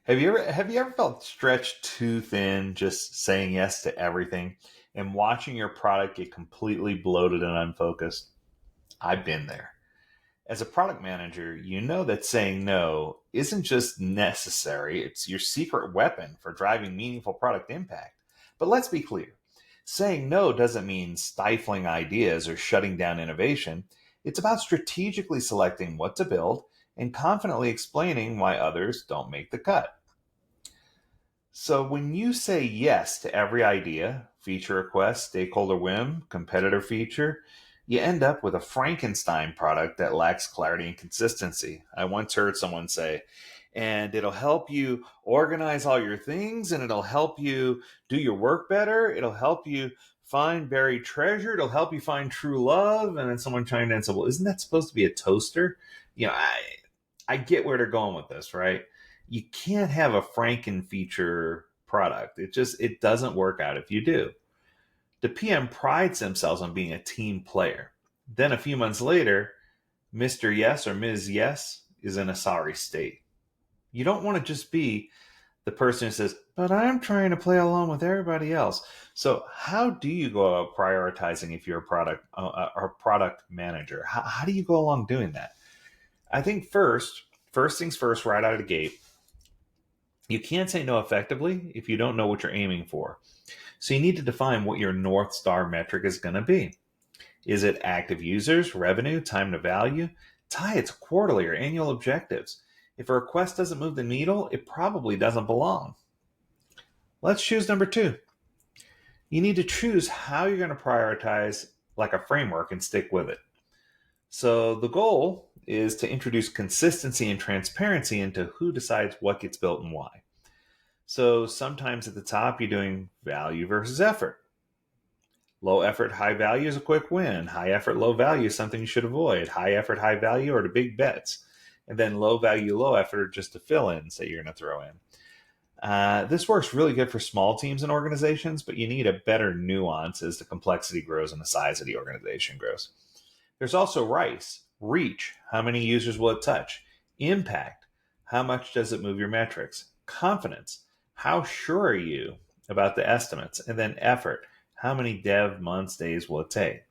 Have you ever felt stretched too thin just saying yes to everything and watching your product get completely bloated and unfocused? I've been there. As a product manager, you know that saying no isn't just necessary, it's your secret weapon for driving meaningful product impact. But let's be clear, saying no doesn't mean stifling ideas or shutting down innovation. It's about strategically selecting what to build and confidently explaining why others don't make the cut. So when you say yes to every idea, feature request, stakeholder whim, competitor feature, you end up with a Frankenstein product that lacks clarity and consistency. I once heard someone say, and it'll help you organize all your things, and it'll help you do your work better. It'll help you find buried treasure. It'll help you find true love. And then someone chimed in and said, well, isn't that supposed to be a toaster? I get where they're going with this, right? You can't have a Franken feature product. It doesn't work out if you do. The PM prides themselves on being a team player. Then a few months later, Mr. Yes or Ms. Yes is in a sorry state. You don't want to just be the person who says, but I'm trying to play along with everybody else. So how do you go about prioritizing if you're a product or product manager? How do you go along doing that? I think first things first, right out of the gate, you can't say no effectively if you don't know what you're aiming for. So you need to define what your North Star metric is going to be. Is it active users, revenue, time to value? Tie it to quarterly or annual objectives. If a request doesn't move the needle, it probably doesn't belong. Let's choose number two. You need to choose how you're going to prioritize like a framework and stick with it. So the goal is to introduce consistency and transparency into who decides what gets built and why. So sometimes at the top, you're doing value versus effort. Low effort, high value is a quick win. High effort, low value is something you should avoid. High effort, high value are the big bets. And then low value, low effort are just the fill-ins that you're going to throw in. This works really good for small teams and organizations, but you need a better nuance as the complexity grows and the size of the organization grows. There's also RICE, reach, how many users will it touch? Impact, how much does it move your metrics? Confidence, how sure are you about the estimates? And then effort, how many dev months, days will it take?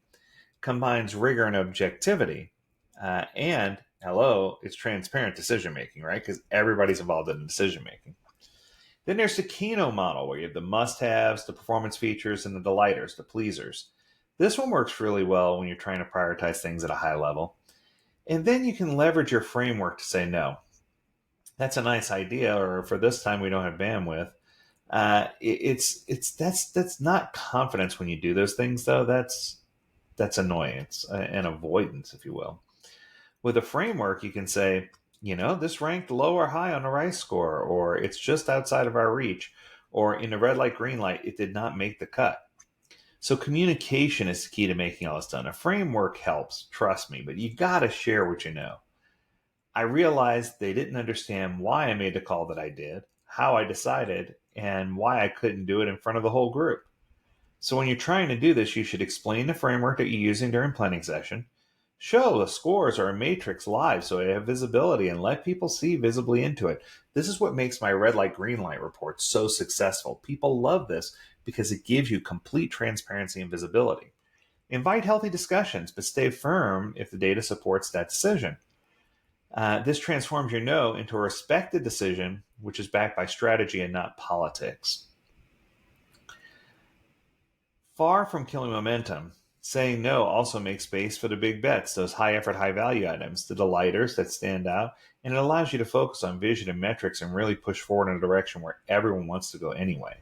Combines rigor and objectivity, and hello, it's transparent decision making, right? Because everybody's involved in decision making. Then there's the Kino model, where you have the must-haves, the performance features, and the delighters, the pleasers. This one works really well when you're trying to prioritize things at a high level. And then you can leverage your framework to say no. That's a nice idea, or for this time we don't have bandwidth. That's not confidence when you do those things, though. That's annoyance and avoidance, if you will. With a framework, you can say, this ranked low or high on the RICE score, or it's just outside of our reach, or in the red light, green light, it did not make the cut. So communication is the key to making all this done. A framework helps, trust me, but you got to share what you know. I realized they didn't understand why I made the call that I did, how I decided, and why I couldn't do it in front of the whole group. So when you're trying to do this, you should explain the framework that you're using during planning session, show the scores or a matrix live so they have visibility, and let people see visibly into it. This is what makes my red light, green light report so successful. People love this because it gives you complete transparency and visibility. Invite healthy discussions, but stay firm if the data supports that decision. This transforms your no into a respected decision, which is backed by strategy and not politics. Far from killing momentum, saying no also makes space for the big bets, those high effort, high value items, the delighters that stand out, and it allows you to focus on vision and metrics and really push forward in a direction where everyone wants to go anyway.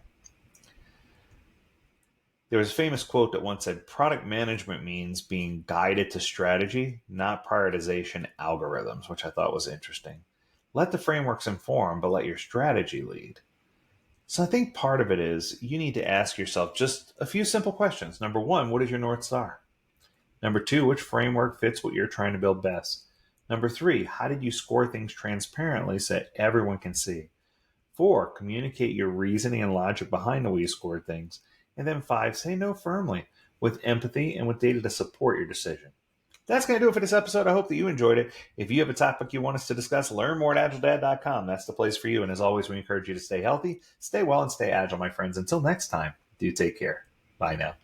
There was a famous quote that once said, product management means being guided to strategy, not prioritization algorithms, which I thought was interesting. Let the frameworks inform, but let your strategy lead. So I think part of it is you need to ask yourself just a few simple questions. Number one, what is your North Star? Number two, which framework fits what you're trying to build best? Number three, how did you score things transparently so that everyone can see? 4, communicate your reasoning and logic behind the way you scored things. And then 5, say no firmly with empathy and with data to support your decision. That's going to do it for this episode. I hope that you enjoyed it. If you have a topic you want us to discuss, learn more at AgileDad.com. That's the place for you. And as always, we encourage you to stay healthy, stay well, and stay agile, my friends. Until next time, do take care. Bye now.